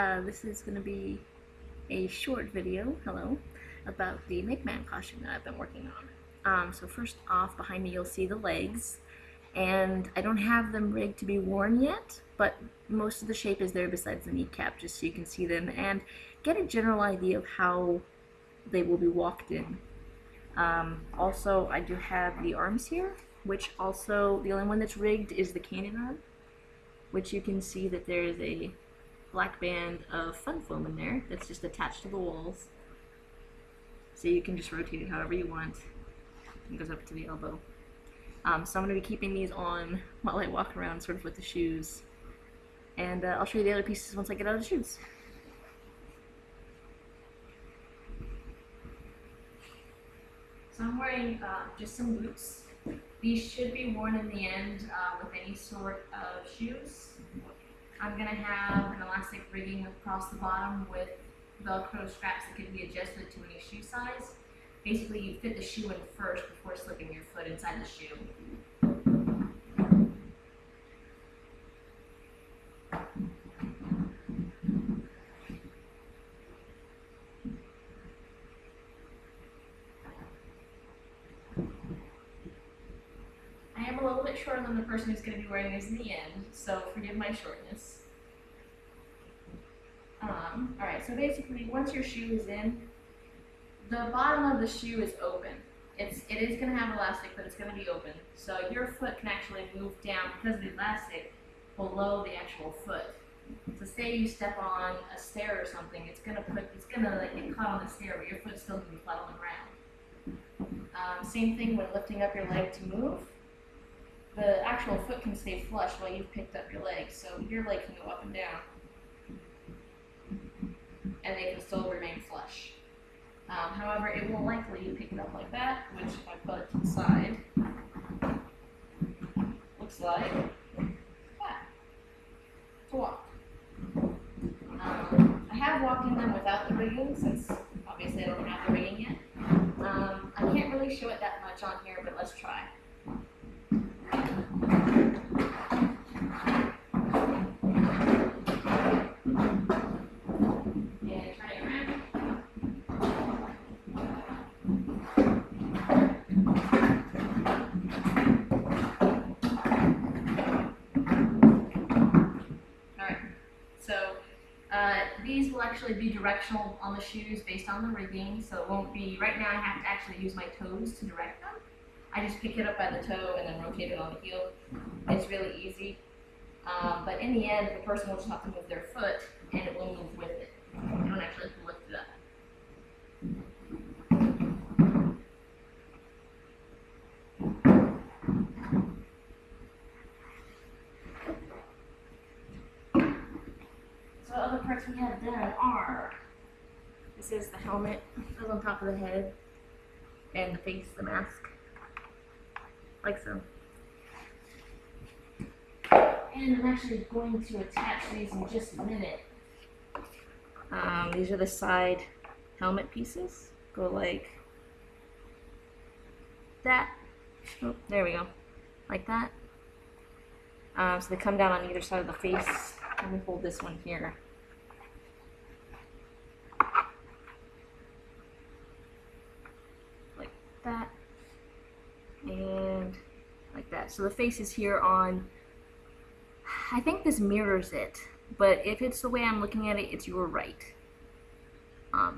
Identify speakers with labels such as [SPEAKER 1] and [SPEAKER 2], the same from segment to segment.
[SPEAKER 1] This is going to be a short video, about the Megaman costume that I've been working on. So first off, behind me you'll see the legs, and I don't have them rigged to be worn yet, but most of the shape is there besides the kneecap, just so you can see them and get a general idea of how they will be walked in. Also, I do have the arms here, which also, the only one that's rigged is the cannon arm, which you can see that there is a black band of fun foam in there that's just attached to the walls, so you can just rotate it however you want. It goes up to the elbow. So I'm going to be keeping these on while I walk around sort of with the shoes, and I'll show you the other pieces once I get out of the shoes. So I'm wearing just some boots. These should be worn in the end with any sort of shoes. I'm going to have an elastic rigging across the bottom with Velcro straps that can be adjusted to any shoe size. Basically, you fit the shoe in first before slipping your foot inside the shoe. I am a little bit shorter than the person who's going to be wearing these in the end, so forgive my shortness. Alright, so basically, once your shoe is in, the bottom of the shoe is open. It is going to have elastic, but it's going to be open. So your foot can actually move down because of the elastic below the actual foot. So say you step on a stair or something, it's gonna like get caught on the stair, but your foot's still gonna be flat on the ground. Same thing when lifting up your leg to move. The actual foot can stay flush while you've picked up your leg, so your leg can go up and down, and they can still remain flush. However, it will likely pick it up like that, which if I put it to the side, looks like that, to walk. I have walked in them without the rigging, since obviously I don't have the rigging yet. I can't really show it that much on here, but let's try. These will actually be directional on the shoes based on the rigging, so it won't be, right now I have to actually use my toes to direct them. I just pick it up by the toe and then rotate it on the heel. It's really easy. But in the end, the person will just have to move their foot and it will move with it. You don't actually have to lift it up. So other parts we have done are, this is the helmet, goes on top of the head, and the face, the mask, like so. And I'm actually going to attach these in just a minute. These are the side helmet pieces, go like that. Oh, there we go, like that. So they come down on either side of the face. Let me hold this one here. Like that. And like that. So the face is here on, I think this mirrors it, but if it's the way I'm looking at it, it's your right.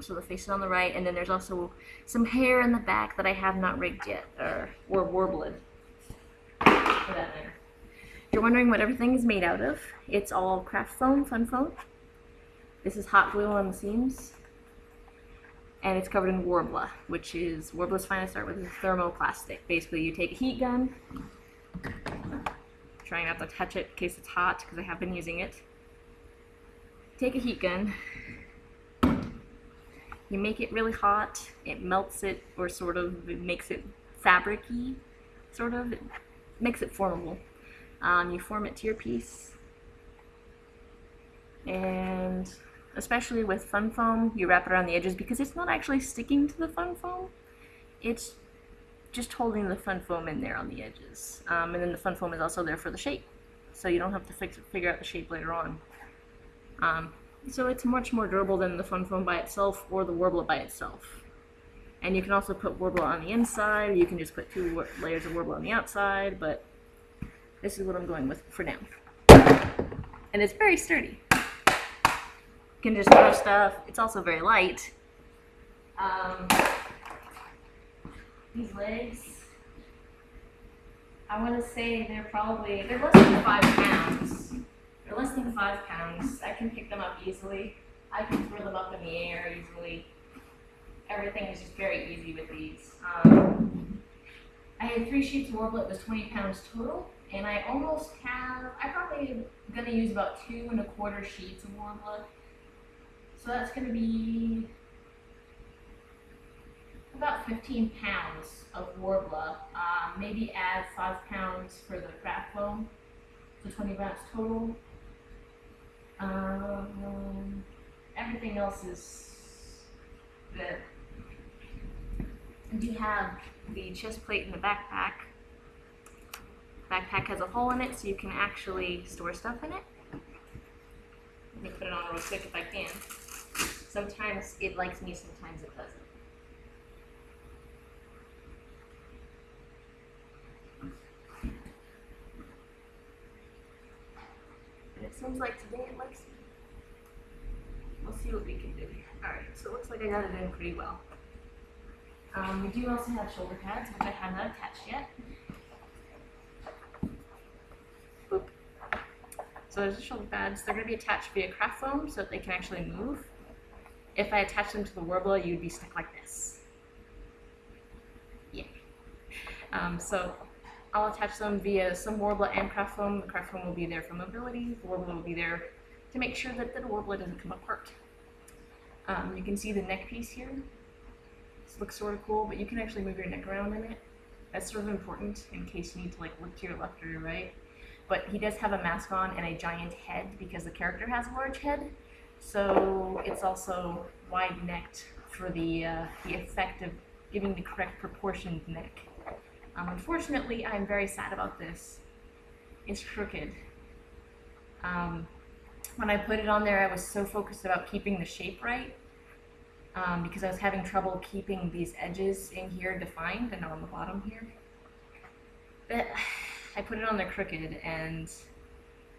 [SPEAKER 1] So the face is on the right, and then there's also some hair in the back that I have not rigged yet, or warbled, for that matter. If you're wondering what everything is made out of, it's all craft foam, fun foam. This is hot glue on the seams, and it's covered in Worbla, which is Worbla's finest art, with a thermoplastic. Basically, you take a heat gun, trying not to touch it in case it's hot, because I have been using it. Take a heat gun, you make it really hot, it melts it, or sort of, it makes it fabric-y, sort of, it makes it formable. You form it to your piece, and especially with fun foam, you wrap it around the edges because it's not actually sticking to the fun foam, it's just holding the fun foam in there on the edges. And then the fun foam is also there for the shape, so you don't have to figure out the shape later on. So it's much more durable than the fun foam by itself or the Worbla by itself. And you can also put Worbla on the inside, or you can just put 2 layers of Worbla on the outside, but this is what I'm going with for now. And it's very sturdy. You can just throw stuff. It's also very light. These legs, I want to say they're less than 5 pounds. They're less than 5 pounds. I can pick them up easily. I can throw them up in the air easily. Everything is just very easy with these. I had 3 sheets of Worbla. It was 20 pounds total, and I probably am going to use about 2 1/4 sheets of Worbla. So that's going to be about 15 pounds of Worbla. Maybe add 5 pounds for the craft foam, so 20 pounds total. Everything else is good. I do have the chest plate in the backpack. Backpack has a hole in it, so you can actually store stuff in it. Let me put it on real quick if I can. Sometimes it likes me, sometimes it doesn't. And it seems like today it likes me. We'll see what we can do here. Alright, so it looks like I got it in pretty well. We do also have shoulder pads, which I have not attached yet. Boop. So there's the shoulder pads. They're going to be attached via craft foam so that they can actually move. If I attach them to the Worbla, you'd be stuck like this. Yeah. So I'll attach them via some Worbla and craft foam. The craft foam will be there for mobility. The Worbla will be there to make sure that the Worbla doesn't come apart. You can see the neck piece here. This looks sort of cool, but you can actually move your neck around in it. That's sort of important in case you need to like look to your left or your right. But he does have a mask on and a giant head because the character has a large head. So it's also wide-necked for the effect of giving the correct proportioned neck. Unfortunately, I'm very sad about this. It's crooked. When I put it on there, I was so focused about keeping the shape right because I was having trouble keeping these edges in here defined and on the bottom here. But I put it on there crooked, and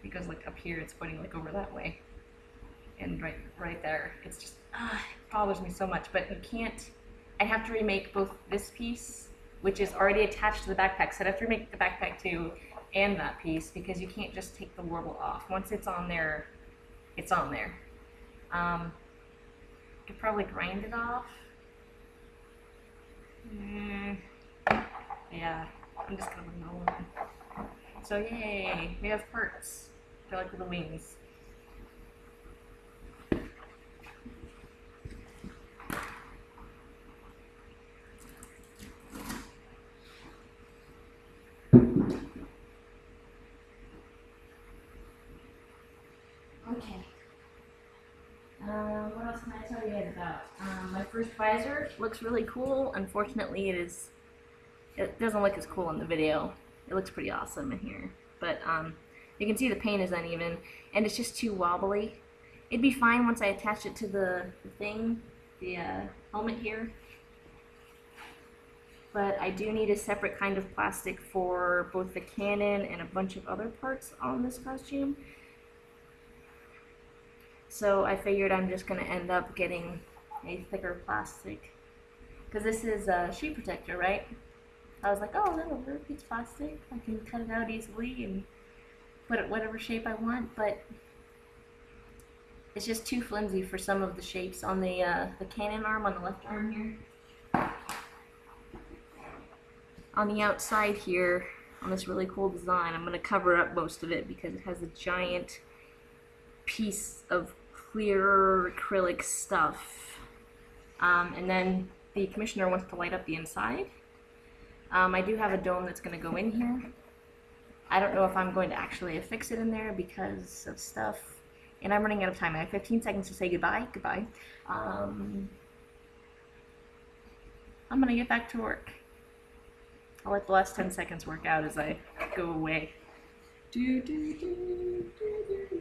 [SPEAKER 1] because like up here it's pointing like over that way. And right there, it's just, it bothers me so much, but you can't, I have to remake both this piece, which is already attached to the backpack, so I'd have to remake the backpack too, and that piece, because you can't just take the Worbla off. Once it's on there, it's on there. Could probably grind it off. Yeah, I'm just gonna leave it alone. So yay, we have parts. They're like little wings. Okay. What else can I tell you guys about? My first visor looks really cool. Unfortunately, it doesn't look as cool in the video. It looks pretty awesome in here, but you can see the paint is uneven, and it's just too wobbly. It'd be fine once I attach it to the helmet here, but I do need a separate kind of plastic for both the cannon and a bunch of other parts on this costume. So I figured I'm just going to end up getting a thicker plastic, because this is a sheet protector, right? I was like, oh, that'll work, it's plastic, I can cut it out easily and put it whatever shape I want, but it's just too flimsy for some of the shapes on the cannon arm on the left arm here. On the outside here, on this really cool design, I'm going to cover up most of it because it has a giant piece of clear acrylic stuff. And then the commissioner wants to light up the inside. I do have a dome that's going to go in here. I don't know if I'm going to actually affix it in there because of stuff. And I'm running out of time. I have 15 seconds to say goodbye. Goodbye. I'm going to get back to work. I'll let the last 10 seconds work out as I go away. Do, do, do, do, do.